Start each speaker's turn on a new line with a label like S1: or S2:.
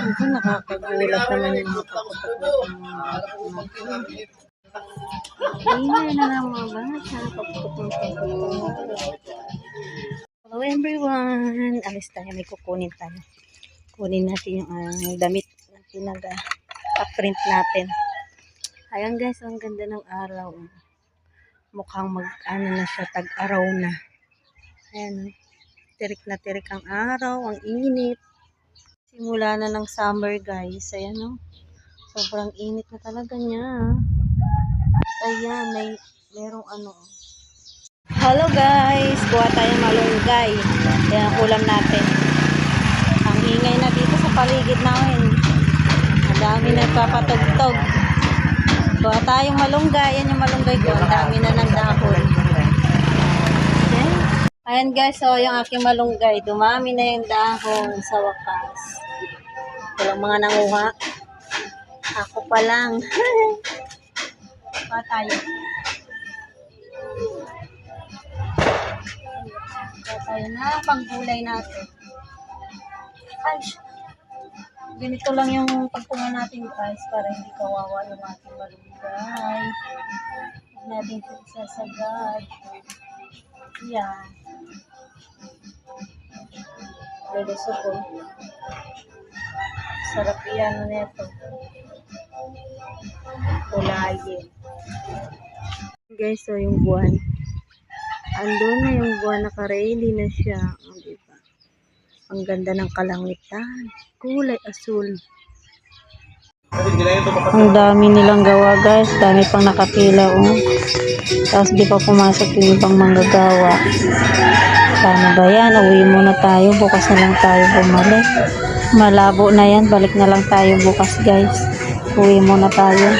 S1: Ito, nakakagulat naman yung mga paputok ng mga natin. Ingay na lang mga bata. Paputok. Hello everyone! Alis tayo, may kukunin tayo. Kunin natin yung damit na pinag-print natin. Ayan guys, ang ganda ng araw. Mukhang na siya, tag-araw na. Ayan, tirik na tirik ang araw, ang init. Simula na ng summer guys. Ayan o. Sobrang init na talaga niya. Ayan, merong ano. Hello guys! Kuha tayo malunggay. Ayan ang ulam natin. Ang ingay na dito sa paligid namin. Ang dami nagpapatugtog. Kuha tayong malunggay. Ayan yung malunggay ko. Ang dami na ng dahon. Okay. Ayan guys, so yung aking malunggay. Dumami na yung dahon sa wakas. Walang mga nanguha. Ako pa lang. Pa tayo. Pa tayo na panggulay natin. Ay, ganito lang yung pagpunga natin guys para hindi kawawa yung ating malunggay. Huwag natin ito isasagad. Yan. Luluso ko. Sarap yan nito. Kulayin. Guys, so yung buwan. Andun na yung buwan, naka-ready na siya. Oh, diba? Ang ganda ng kalangitan. Kulay asul. Ang dami nilang gawa guys. Dami pang nakapila. Oh. Tapos di pa pumasok yung ibang manggagawa. Paano ba yan? Uwi muna tayo. Bukas na lang tayo bumalik. Malabo na yan. Balik na lang tayo bukas guys. Uwi muna tayo.